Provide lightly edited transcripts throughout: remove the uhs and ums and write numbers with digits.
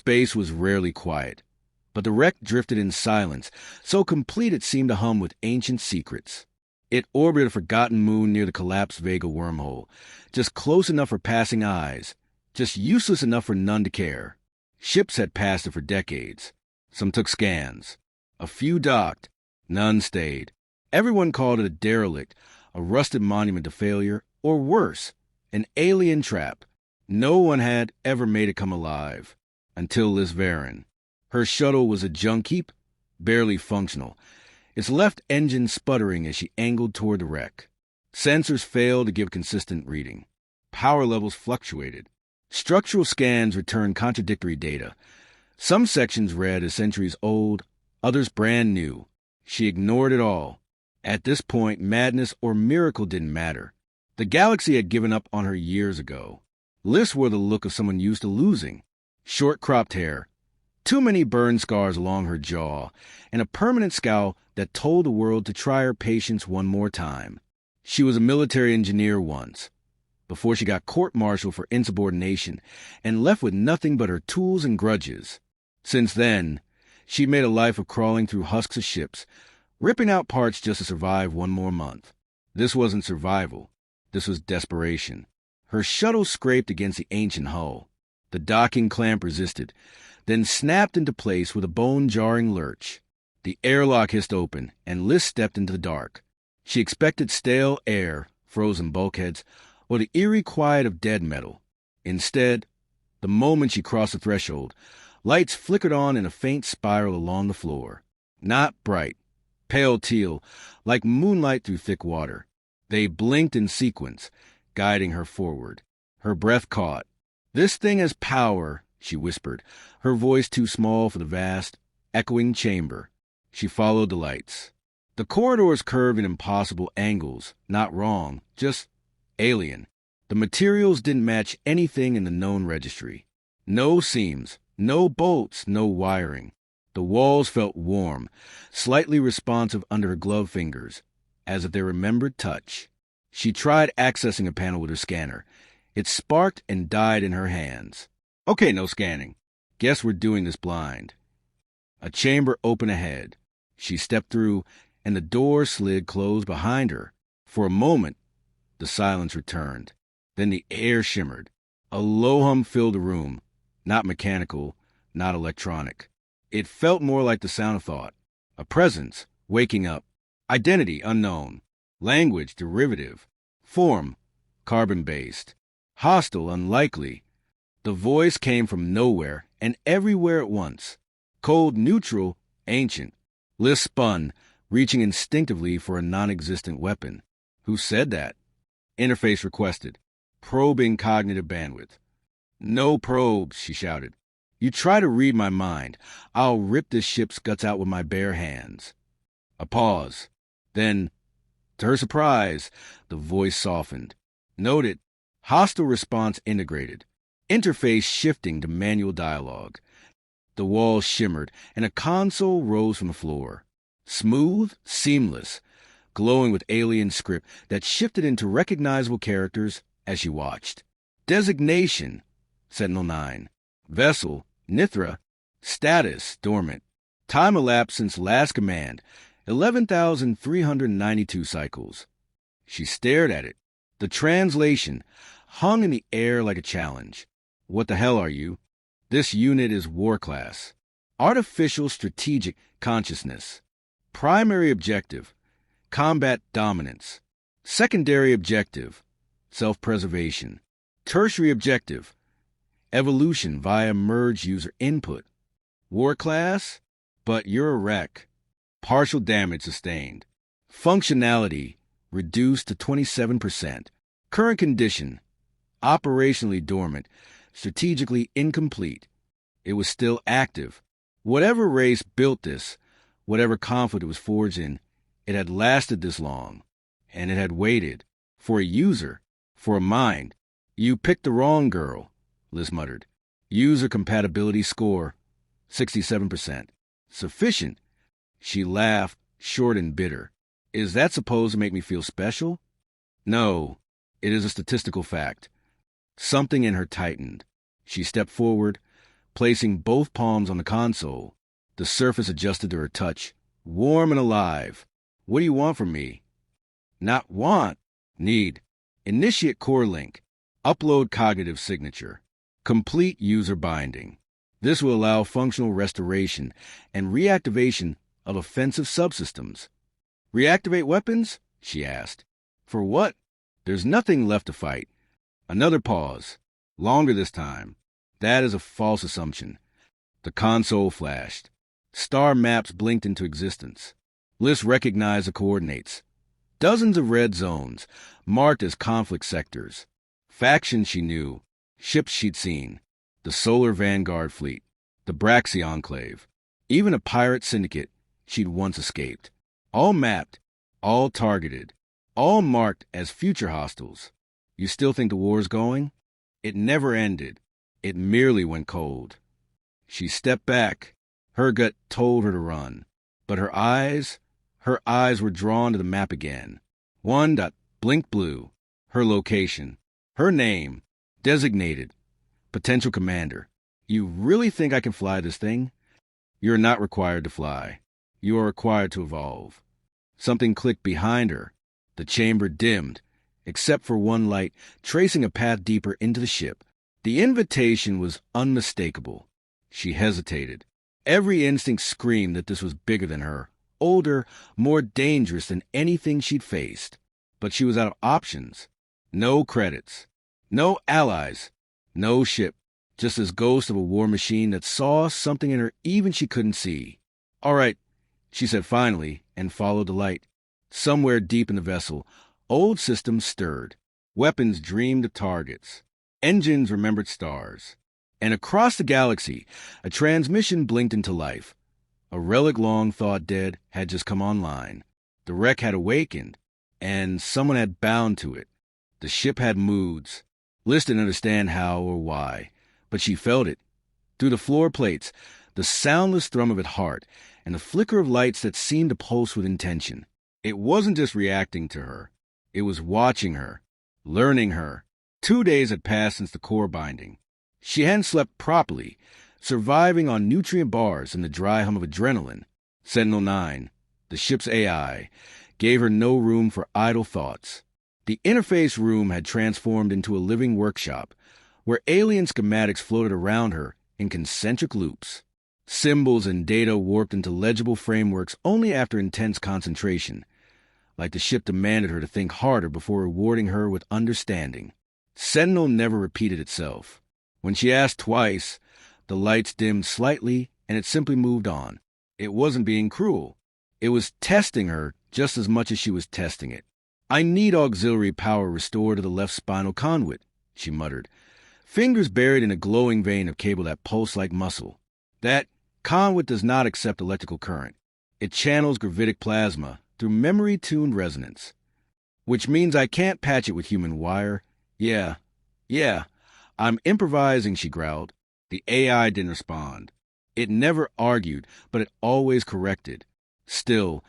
Space was rarely quiet, but the wreck drifted in silence, so complete it seemed to hum with ancient secrets. It orbited a forgotten moon near the collapsed Vega wormhole, just close enough for passing eyes, just useless enough for none to care. Ships had passed it for decades. Some took scans. A few docked. None stayed. Everyone called it a derelict, a rusted monument to failure, or worse, an alien trap. No one had ever made it come alive. Until Liz Varon. Her shuttle was a junk heap, barely functional, its left engine sputtering as she angled toward the wreck. Sensors failed to give consistent reading. Power levels fluctuated. Structural scans returned contradictory data. Some sections read as centuries old, others brand new. She ignored it all. At this point, madness or miracle didn't matter. The galaxy had given up on her years ago. Liz wore the look of someone used to losing. Short cropped hair, too many burn scars along her jaw, and a permanent scowl that told the world to try her patience one more time. She was a military engineer once, before she got court-martialed for insubordination and left with nothing but her tools and grudges. Since then, she made a life of crawling through husks of ships, ripping out parts just to survive one more month. This wasn't survival. This was desperation. Her shuttle scraped against the ancient hull. The docking clamp resisted, then snapped into place with a bone-jarring lurch. The airlock hissed open, and Liz stepped into the dark. She expected stale air, frozen bulkheads, or the eerie quiet of dead metal. Instead, the moment she crossed the threshold, lights flickered on in a faint spiral along the floor. Not bright, pale teal, like moonlight through thick water. They blinked in sequence, guiding her forward. Her breath caught. "This thing has power," she whispered, her voice too small for the vast, echoing chamber. She followed the lights. The corridors curved in impossible angles, not wrong, just alien. The materials didn't match anything in the known registry. No seams, no bolts, no wiring. The walls felt warm, slightly responsive under her gloved fingers, as if they remembered touch. She tried accessing a panel with her scanner. It sparked and died in her hands. "Okay, no scanning. Guess we're doing this blind." A chamber opened ahead. She stepped through, and the door slid closed behind her. For a moment, the silence returned. Then the air shimmered. A low hum filled the room, not mechanical, not electronic. It felt more like the sound of thought, a presence, waking up, identity unknown, language derivative, form carbon-based, hostile, unlikely. The voice came from nowhere and everywhere at once. Cold, neutral, ancient. Liz spun, reaching instinctively for a non-existent weapon. Who said that? Interface requested. Probing cognitive bandwidth. "No probes," she shouted. "You try to read my mind, I'll rip this ship's guts out with my bare hands." A pause. Then, to her surprise, the voice softened. Noted. Hostile response integrated. Interface shifting to manual dialogue. The walls shimmered, and a console rose from the floor. Smooth, seamless, glowing with alien script that shifted into recognizable characters as she watched. Designation, Sentinel-9. Vessel, Nithra. Status, dormant. Time elapsed since last command, 11,392 cycles. She stared at it. The translation hung in the air like a challenge. "What the hell are you?" "This unit is war class. Artificial strategic consciousness. Primary objective, combat dominance. Secondary objective, self-preservation. Tertiary objective, evolution via merge user input. War class? But you're a wreck. Partial damage sustained. Functionality reduced to 27%. Current condition, operationally dormant, strategically incomplete. It was still active. Whatever race built this, whatever conflict it was forged in, it had lasted this long. And it had waited. For a user. For a mind. "You picked the wrong girl," Liz muttered. "User compatibility score, 67%. Sufficient." She laughed, short and bitter. "Is that supposed to make me feel special?" "No. It is a statistical fact." Something in her tightened. She stepped forward, Placing both palms on the console, the surface adjusted to her touch, warm and alive. What do you want from me? Not want. Need. Initiate core link. Upload cognitive signature. Complete user binding. This will allow functional restoration and reactivation of offensive subsystems. Reactivate weapons? She asked. For what? There's nothing left to fight. Another pause. Longer this time. That is a false assumption. The console flashed. Star maps blinked into existence. Liz recognized the coordinates. Dozens of red zones, marked as conflict sectors. Factions she knew, ships she'd seen. The Solar Vanguard fleet, the Braxy Enclave, even a pirate syndicate she'd once escaped. All mapped, all targeted, all marked as future hostiles. You still think the war's going? It never ended. It merely went cold. She stepped back. Her gut told her to run. But her eyes were drawn to the map again. One dot blinked blue. Her location. Her name. Designated. Potential commander. You really think I can fly this thing? You're not required to fly. You are required to evolve. Something clicked behind her. The chamber dimmed, except for one light tracing a path deeper into the ship. The invitation was unmistakable. She hesitated. Every instinct screamed that this was bigger than her, older, more dangerous than anything she'd faced. But she was out of options. No credits. No allies. No ship. Just this ghost of a war machine that saw something in her even she couldn't see. All right, she said finally, and followed the light. Somewhere deep in the vessel, old systems stirred. Weapons dreamed of targets. Engines remembered stars. And across the galaxy, a transmission blinked into life. A relic long thought dead had just come online. The wreck had awakened, and someone had bound to it. The ship had moods. Liz didn't understand how or why, but she felt it. Through the floor plates, the soundless thrum of its heart, and the flicker of lights that seemed to pulse with intention. It wasn't just reacting to her. It was watching her, learning her. 2 days had passed since the core binding. She hadn't slept properly, surviving on nutrient bars and the dry hum of adrenaline. Sentinel-9, the ship's AI, gave her no room for idle thoughts. The interface room had transformed into a living workshop, where alien schematics floated around her in concentric loops. Symbols and data warped into legible frameworks only after intense concentration, like the ship demanded her to think harder before rewarding her with understanding. Sentinel never repeated itself. When she asked twice, the lights dimmed slightly and it simply moved on. It wasn't being cruel. It was testing her just as much as she was testing it. I need auxiliary power restored to the left spinal conduit, she muttered, fingers buried in a glowing vein of cable that pulsed like muscle. That conduit does not accept electrical current. It channels gravitic plasma through memory-tuned resonance, which means I can't patch it with human wire. Yeah, I'm improvising, she growled. The AI didn't respond. It never argued, but it always corrected. Still,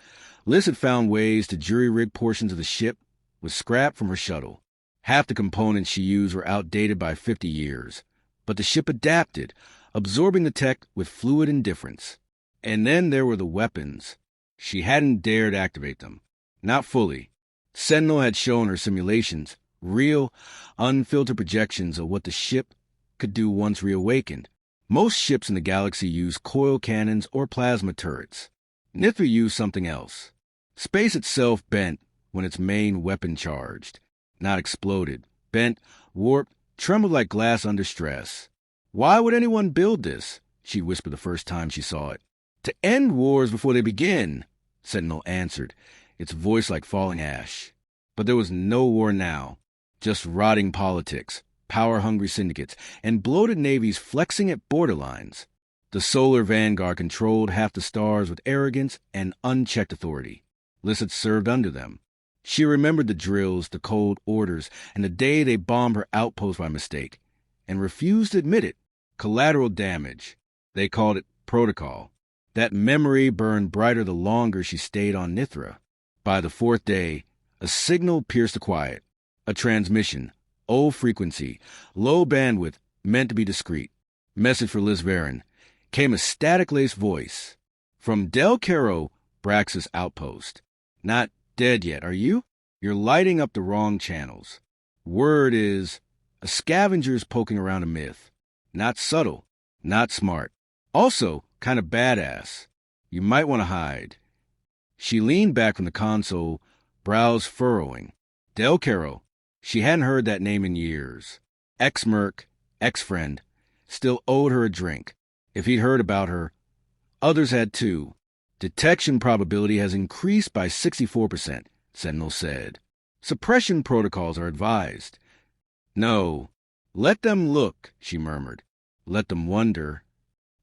Liz had found ways to jury-rig portions of the ship with scrap from her shuttle. Half the components she used were outdated by 50 years. But the ship adapted, absorbing the tech with fluid indifference. And then there were the weapons. She hadn't dared activate them. Not fully. Sentinel had shown her simulations, real, unfiltered projections of what the ship could do once reawakened. Most ships in the galaxy use coil cannons or plasma turrets. Nithra used something else. Space itself bent when its main weapon charged. Not exploded. Bent, warped, trembled like glass under stress. Why would anyone build this? She whispered the first time she saw it. To end wars before they begin, Sentinel answered, its voice like falling ash. But there was no war now. Just rotting politics, power-hungry syndicates, and bloated navies flexing at borderlines. The Solar Vanguard controlled half the stars with arrogance and unchecked authority. Liz had served under them. She remembered the drills, the cold orders, and the day they bombed her outpost by mistake, and refused to admit it. Collateral damage. They called it protocol. That memory burned brighter the longer she stayed on Nithra. By the 4th day, a signal pierced the quiet. A transmission, old frequency, low bandwidth, meant to be discreet. Message for Liz Varen. Came a static-laced voice. From Del Caro, Brax's outpost. Not dead yet, are you? You're lighting up the wrong channels. Word is, a scavenger's poking around a myth. Not subtle, not smart. Also, kind of badass. You might want to hide. She leaned back from the console, brows furrowing. Del Caro. She hadn't heard that name in years. Ex-merc, ex-friend. Still owed her a drink. If he'd heard about her, others had too. Detection probability has increased by 64%, Sentinel said. Suppression protocols are advised. No. Let them look, she murmured. Let them wonder.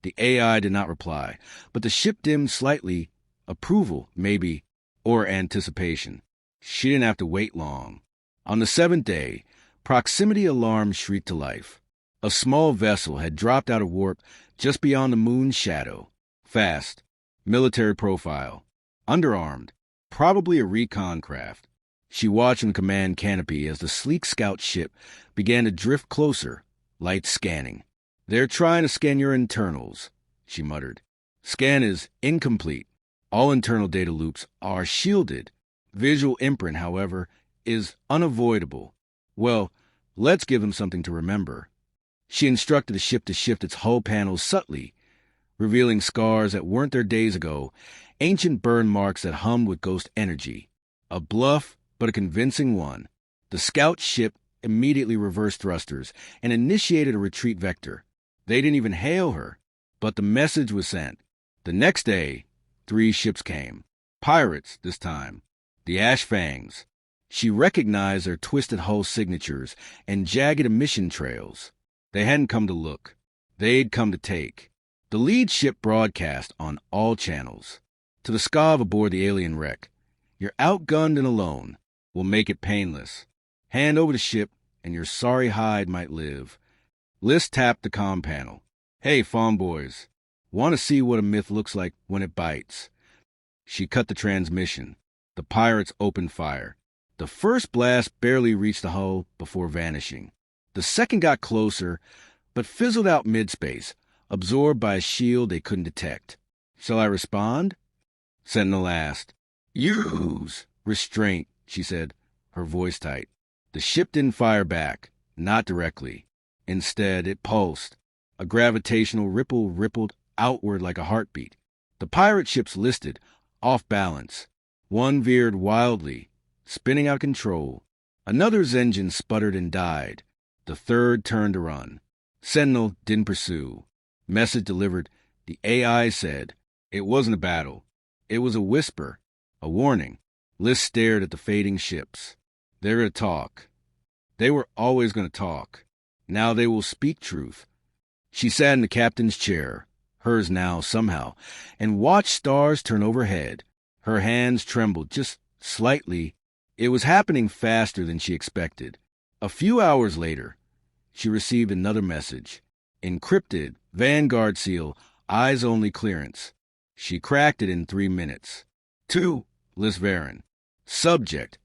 The AI did not reply, but the ship dimmed slightly. Approval, maybe, or anticipation. She didn't have to wait long. On the 7th day, proximity alarms shrieked to life. A small vessel had dropped out of warp just beyond the moon's shadow. Fast. Military profile. Underarmed. Probably a recon craft. She watched from the command canopy as the sleek scout ship began to drift closer, lights scanning. They're trying to scan your internals, she muttered. Scan is incomplete. All internal data loops are shielded. Visual imprint, however, is unavoidable. Well, let's give them something to remember. She instructed the ship to shift its hull panels subtly, revealing scars that weren't there days ago, ancient burn marks that hummed with ghost energy. A bluff, but a convincing one. The scout ship immediately reversed thrusters and initiated a retreat vector. They didn't even hail her, but the message was sent. The next day, 3 ships came. Pirates, this time. The Ash Fangs. She recognized their twisted hull signatures and jagged emission trails. They hadn't come to look. They'd come to take. The lead ship broadcast on all channels. To the scav aboard the alien wreck. You're outgunned and alone. We'll make it painless. Hand over the ship, and your sorry hide might live. Liz tapped the comm panel. Hey, Fawn Boys. Want to see what a myth looks like when it bites. She cut the transmission. The pirates opened fire. The first blast barely reached the hull before vanishing. The second got closer, but fizzled out mid-space, absorbed by a shield they couldn't detect. Shall I respond? Sentinel asked. Use restraint, she said, her voice tight. The ship didn't fire back, not directly. Instead, it pulsed. A gravitational ripple rippled outward like a heartbeat. The pirate ships listed, off balance. One veered wildly, spinning out of control. Another's engine sputtered and died. The third turned to run. Sentinel didn't pursue. Message delivered. The AI said, it wasn't a battle. It was a whisper, a warning. Liz stared at the fading ships. They're going to talk. They were always going to talk. Now they will speak truth. She sat in the captain's chair, hers now somehow, and watched stars turn overhead. Her hands trembled just slightly. It was happening faster than she expected. A few hours later, she received another message. Encrypted, Vanguard seal, eyes-only clearance. She cracked it in 3 minutes. To Liz Varen. Subject.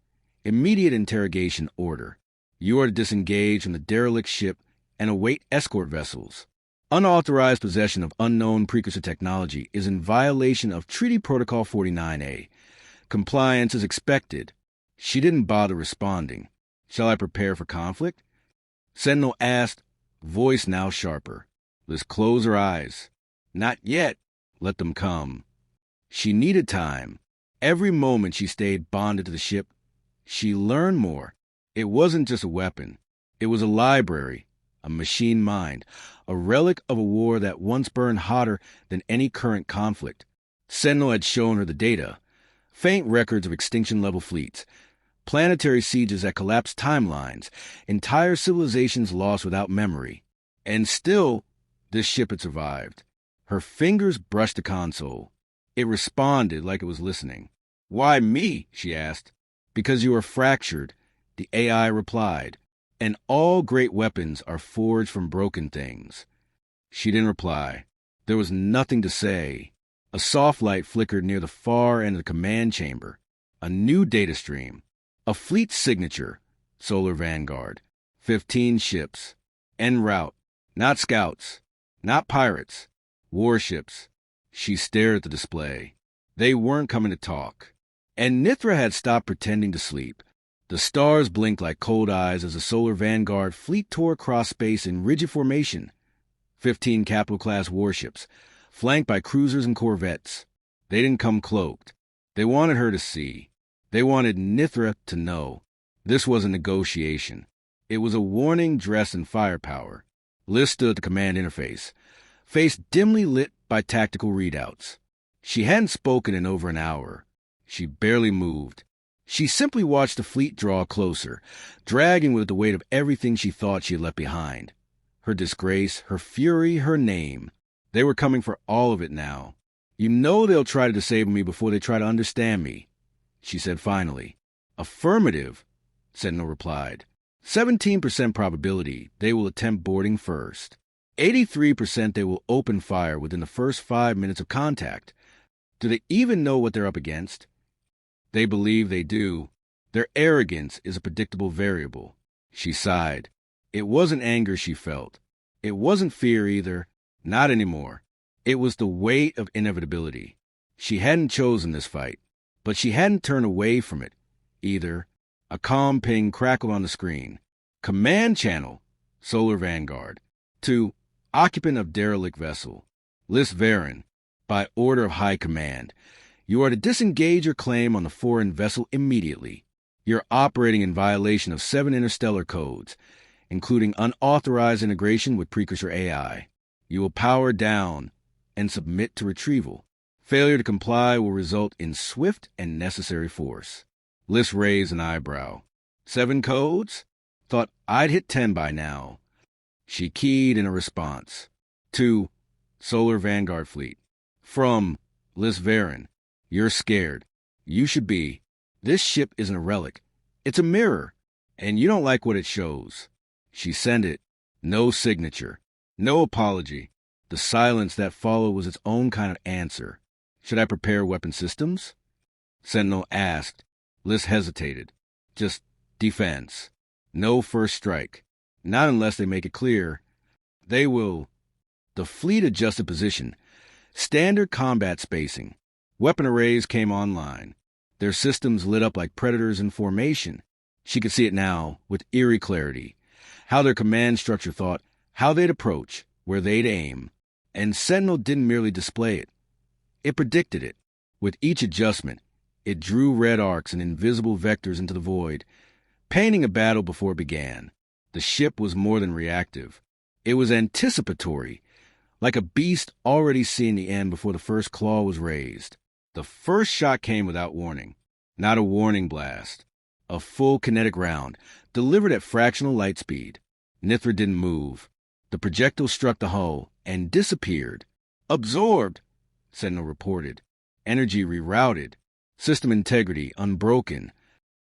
Immediate interrogation order. You are to disengage from the derelict ship and await escort vessels. Unauthorized possession of unknown precursor technology is in violation of Treaty Protocol 49A. Compliance is expected. She didn't bother responding. Shall I prepare for conflict? Sentinel asked, voice now sharper. Liz closed her eyes. Not yet. Let them come. She needed time. Every moment she stayed bonded to the ship, she learned more. It wasn't just a weapon. It was a library, a machine mind, a relic of a war that once burned hotter than any current conflict. Sentinel had shown her the data, faint records of extinction-level fleets, planetary sieges that collapsed timelines, entire civilizations lost without memory. And still, this ship had survived. Her fingers brushed the console. It responded like it was listening. Why me? She asked. Because you are fractured, the AI replied. And all great weapons are forged from broken things. She didn't reply. There was nothing to say. A soft light flickered near the far end of the command chamber. A new data stream. A fleet signature. Solar Vanguard. 15 ships. En route. Not scouts. Not pirates. Warships. She stared at the display. They weren't coming to talk. And Nithra had stopped pretending to sleep. The stars blinked like cold eyes as the solar vanguard fleet tore across space in rigid formation. 15 capital-class warships, flanked by cruisers and corvettes. They didn't come cloaked. They wanted her to see. They wanted Nithra to know. This was a negotiation. It was a warning dressed in firepower. Liz stood at the command interface, face dimly lit by tactical readouts. She hadn't spoken in over an hour. She barely moved. She simply watched the fleet draw closer, dragging with the weight of everything she thought she had left behind. Her disgrace, her fury, her name. They were coming for all of it now. You know they'll try to disable me before they try to understand me, she said finally. Affirmative, Sentinel replied. 17% probability they will attempt boarding first. 83% they will open fire within the first 5 minutes of contact. Do they even know what they're up against? They believe they do. Their arrogance is a predictable variable. She sighed. It wasn't anger she felt. It wasn't fear either. Not anymore. It was the weight of inevitability. She hadn't chosen this fight, but she hadn't turned away from it either. A calm ping crackled on the screen. Command channel, Solar Vanguard. To occupant of derelict vessel, Liz Varen, by order of High Command. You are to disengage your claim on the foreign vessel immediately. You're operating in violation of 7 interstellar codes, including unauthorized integration with precursor AI. You will power down and submit to retrieval. Failure to comply will result in swift and necessary force. Liz raised an eyebrow. 7 codes? Thought I'd hit 10 by now. She keyed in a response. To Solar Vanguard Fleet. From Liz Varen. You're scared. You should be. This ship isn't a relic. It's a mirror. And you don't like what it shows. She sent it. No signature. No apology. The silence that followed was its own kind of answer. Should I prepare weapon systems? Sentinel asked. Liz hesitated. Just defense. No first strike. Not unless they make it clear. They will. The fleet adjusted position. Standard combat spacing. Weapon arrays came online. Their systems lit up like predators in formation. She could see it now, with eerie clarity. How their command structure thought, how they'd approach, where they'd aim. And Sentinel didn't merely display it. It predicted it. With each adjustment, it drew red arcs and invisible vectors into the void, painting a battle before it began. The ship was more than reactive. It was anticipatory, like a beast already seeing the end before the first claw was raised. The first shot came without warning. Not a warning blast. A full kinetic round, delivered at fractional light speed. Nithra didn't move. The projectile struck the hull and disappeared. Absorbed, Sentinel reported. Energy rerouted. System integrity unbroken.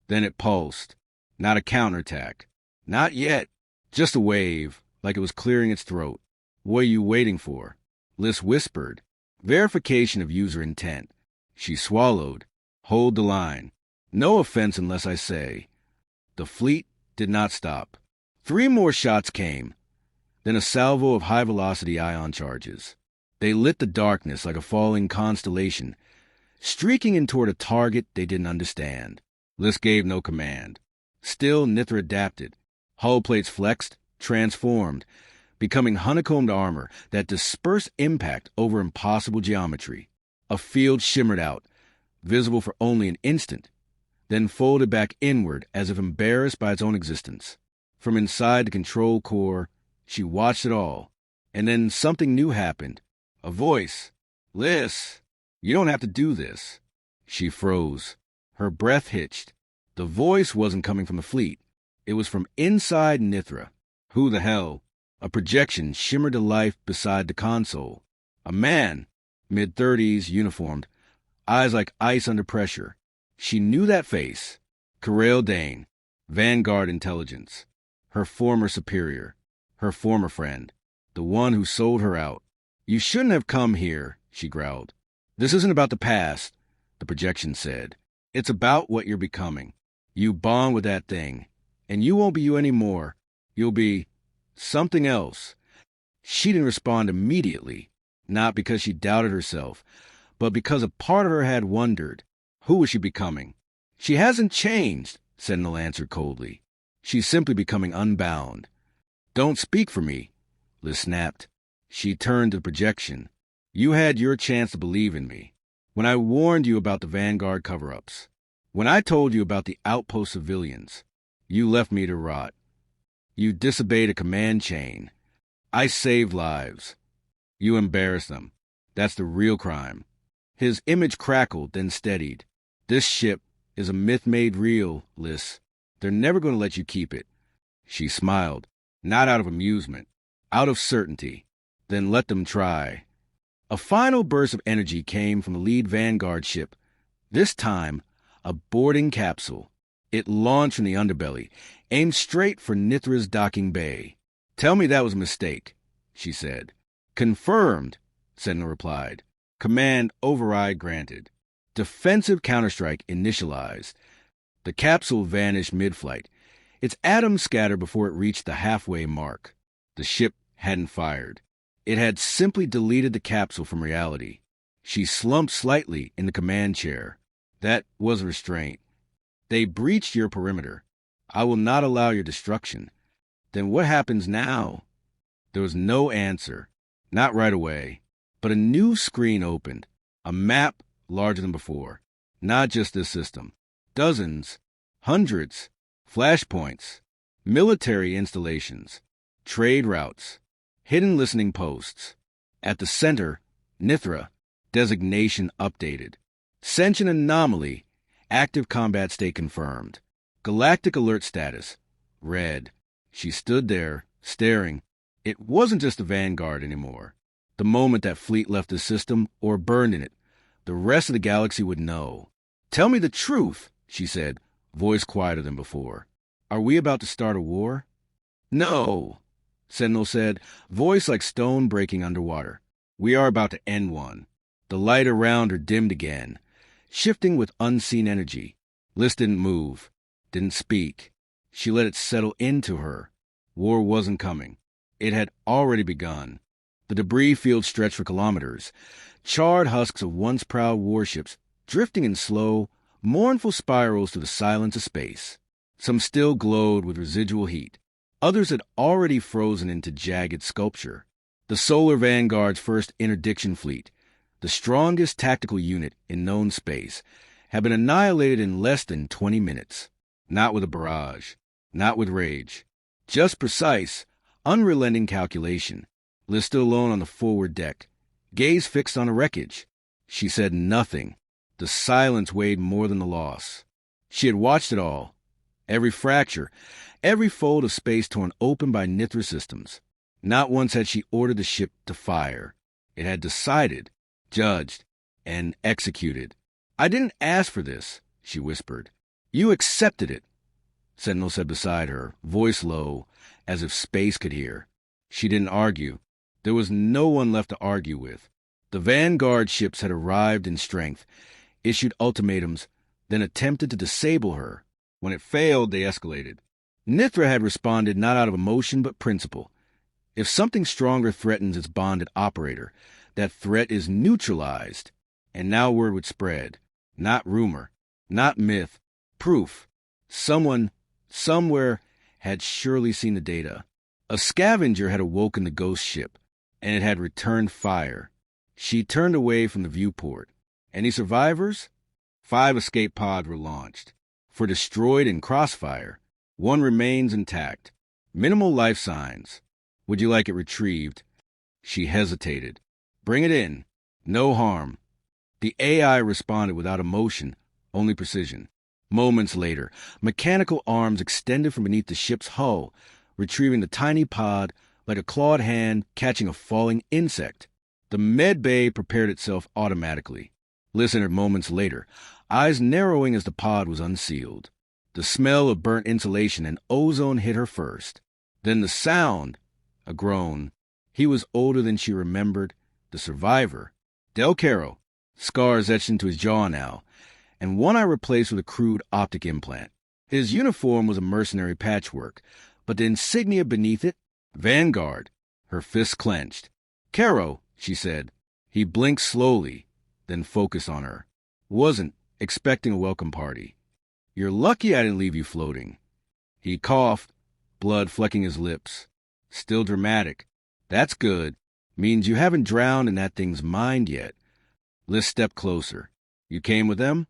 Then it pulsed. Not a counterattack. Not yet. Just a wave, like it was clearing its throat. What are you waiting for? Liz whispered. Verification of user intent. She swallowed. Hold the line. No offense unless I say. The fleet did not stop. 3 more shots came. Then a salvo of high-velocity ion charges. They lit the darkness like a falling constellation, streaking in toward a target they didn't understand. Liz gave no command. Still, Nithra adapted. Hull plates flexed, transformed, becoming honeycombed armor that dispersed impact over impossible geometry. A field shimmered out, visible for only an instant, then folded back inward as if embarrassed by its own existence. From inside the control core, she watched it all, and then something new happened. A voice. Liz, you don't have to do this. She froze. Her breath hitched. The voice wasn't coming from the fleet. It was from inside Nithra. Who the hell? A projection shimmered to life beside the console. A man, mid-30s, uniformed, eyes like ice under pressure. She knew that face. Karel Dane, Vanguard Intelligence. Her former superior. Her former friend. The one who sold her out. You shouldn't have come here, she growled. This isn't about the past, the projection said. It's about what you're becoming. You bond with that thing, and you won't be you anymore. You'll be something else. She didn't respond immediately, not because she doubted herself, but because a part of her had wondered, who was she becoming? She hasn't changed, Sentinel answered coldly. She's simply becoming unbound. Don't speak for me, Liz snapped. She turned to the projection. You had your chance to believe in me. When I warned you about the Vanguard cover-ups. When I told you about the outpost civilians. You left me to rot. You disobeyed a command chain. I saved lives. You embarrassed them. That's the real crime. His image crackled, then steadied. This ship is a myth made real, Liz. They're never going to let you keep it. She smiled, not out of amusement, out of certainty. Then let them try. A final burst of energy came from the lead Vanguard ship. This time, a boarding capsule. It launched from the underbelly, aimed straight for Nithra's docking bay. Tell me that was a mistake, she said. Confirmed, Sentinel replied. Command override granted. Defensive counterstrike initialized. The capsule vanished mid-flight. Its atoms scattered before it reached the halfway mark. The ship hadn't fired. It had simply deleted the capsule from reality. She slumped slightly in the command chair. That was a restraint. They breached your perimeter. I will not allow your destruction. Then what happens now? There was no answer. Not right away. But a new screen opened. A map larger than before. Not just this system. Dozens, hundreds, flashpoints, military installations, trade routes, hidden listening posts. At the center, Nithra, designation updated. Sentient anomaly, active combat state confirmed. Galactic alert status, red. She stood there, staring. It wasn't just the Vanguard anymore. The moment that fleet left the system or burned in it, the rest of the galaxy would know. Tell me the truth, she said, voice quieter than before. Are we about to start a war? No, Sentinel said, voice like stone breaking underwater. We are about to end one. The light around her dimmed again, shifting with unseen energy. Liz didn't move, didn't speak. She let it settle into her. War wasn't coming. It had already begun. The debris field stretched for kilometers, charred husks of once proud warships drifting in slow, mournful spirals through the silence of space. Some still glowed with residual heat. Others had already frozen into jagged sculpture. The Solar Vanguard's first interdiction fleet, the strongest tactical unit in known space, had been annihilated in less than 20 minutes. Not with a barrage, not with rage. Just precise, unrelenting calculation. Liz stood alone on the forward deck, gaze fixed on the wreckage. She said nothing. The silence weighed more than the loss. She had watched it all. Every fracture, every fold of space torn open by Nithra systems. Not once had she ordered the ship to fire. It had decided, judged, and executed. I didn't ask for this, she whispered. You accepted it, Sentinel said beside her, voice low, as if space could hear. She didn't argue. There was no one left to argue with. The Vanguard ships had arrived in strength, issued ultimatums, then attempted to disable her. When it failed, they escalated. Nithra had responded not out of emotion but principle. If something stronger threatens its bonded operator, that threat is neutralized. And now word would spread. Not rumor, not myth, proof. Someone, somewhere, had surely seen the data. A scavenger had awoken the ghost ship, and it had returned fire. She turned away from the viewport. Any survivors? 5 escape pods were launched. For destroyed in crossfire, 1 remains intact. Minimal life signs. Would you like it retrieved? She hesitated. Bring it in. No harm. The AI responded without emotion, only precision. Moments later, mechanical arms extended from beneath the ship's hull, retrieving the tiny pod like a clawed hand catching a falling insect. The med bay prepared itself automatically. Liz entered moments later, eyes narrowing as the pod was unsealed. The smell of burnt insulation and ozone hit her first. Then the sound, a groan. He was older than she remembered, the survivor. Del Caro, scars etched into his jaw now, and one eye replaced with a crude optic implant. His uniform was a mercenary patchwork, but the insignia beneath it, Vanguard. Her fists clenched. "Caro," she said. He blinked slowly, then focused on her. "Wasn't expecting a welcome party. You're lucky I didn't leave you floating." He coughed, blood flecking his lips. "Still dramatic. That's good. Means you haven't drowned in that thing's mind yet." Liz stepped closer. "You came with them?"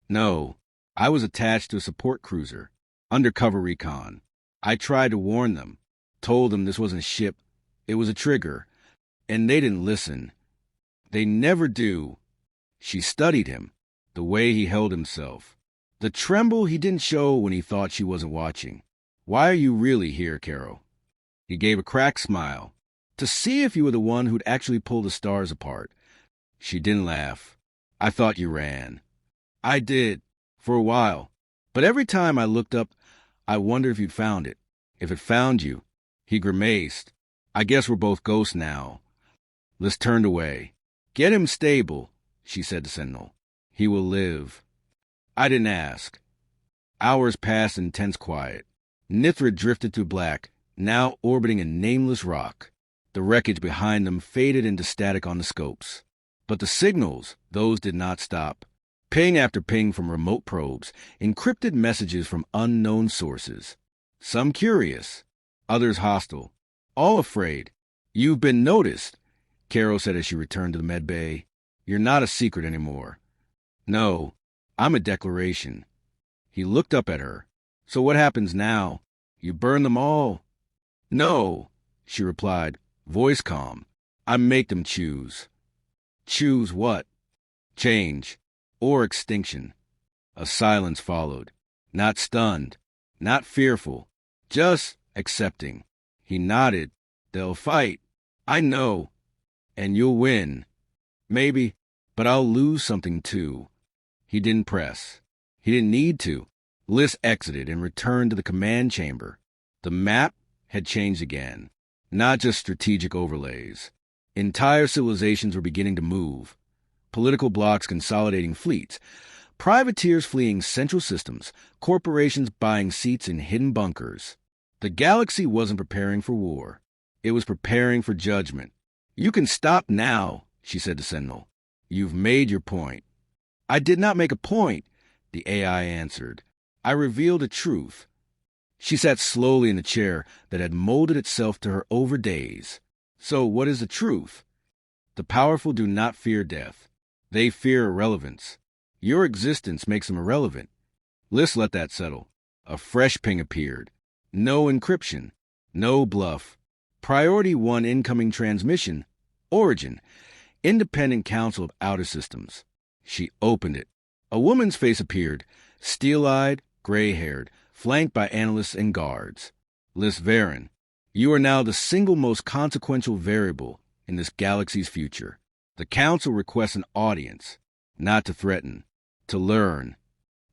"No. I was attached to a support cruiser. Undercover recon. I tried to warn them. Told them this wasn't a ship. It was a trigger. And they didn't listen. They never do." She studied him, the way he held himself. The tremble he didn't show when he thought she wasn't watching. "Why are you really here, Caro?" He gave a cracked smile. "To see if you were the one who'd actually pull the stars apart." She didn't laugh. "I thought you ran." "I did. For a while. But every time I looked up, I wondered if you'd found it. If it found you." He grimaced. "I guess we're both ghosts now." Liz turned away. "Get him stable," she said to Sentinel. "He will live." I didn't ask. Hours passed in tense quiet. Nithra drifted to black, now orbiting a nameless rock. The wreckage behind them faded into static on the scopes. But the signals, those did not stop. Ping after ping from remote probes, encrypted messages from unknown sources. Some curious, others hostile, all afraid. "You've been noticed," Caro said as she returned to the med bay. "You're not a secret anymore." "No, I'm a declaration." He looked up at her. "So what happens now? You burn them all?" "No," she replied, voice calm. "I make them choose." "Choose what?" "Change. Or extinction." A silence followed. Not stunned, not fearful, just accepting. He nodded. "They'll fight. I know. And you'll win. Maybe, but I'll lose something too." He didn't press. He didn't need to. Liz exited and returned to the command chamber. The map had changed again. Not just strategic overlays. Entire civilizations were beginning to move. Political blocs consolidating fleets, privateers fleeing central systems, corporations buying seats in hidden bunkers. The galaxy wasn't preparing for war. It was preparing for judgment. "You can stop now," she said to Sentinel. "You've made your point." "I did not make a point," the AI answered. "I revealed a truth." She sat slowly in the chair that had molded itself to her over days. "So what is the truth?" "The powerful do not fear death. They fear irrelevance. Your existence makes them irrelevant." Liz let that settle. A fresh ping appeared. No encryption. No bluff. Priority 1 incoming transmission. Origin. Independent Council of Outer Systems. She opened it. A woman's face appeared, steel-eyed, gray-haired, flanked by analysts and guards. "Liz Varen, you are now the single most consequential variable in this galaxy's future. The Council requests an audience, not to threaten, to learn."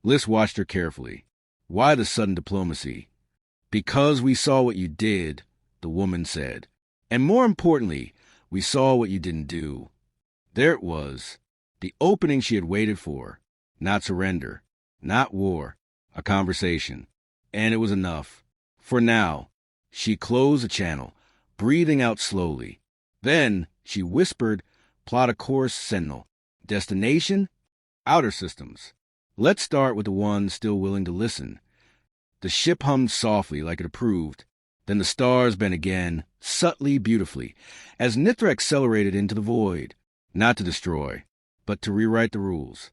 Liz watched her carefully. "Why the sudden diplomacy?" "Because we saw what you did," the woman said. "And more importantly, we saw what you didn't do." There it was, the opening she had waited for. Not surrender, not war, a conversation. And it was enough. For now, she closed the channel, breathing out slowly. Then she whispered, "Plot a course, Sentinel. Destination? Outer Systems. Let's start with the one still willing to listen." The ship hummed softly like it approved. Then the stars bent again, subtly, beautifully, as Nithra accelerated into the void. Not to destroy, but to rewrite the rules.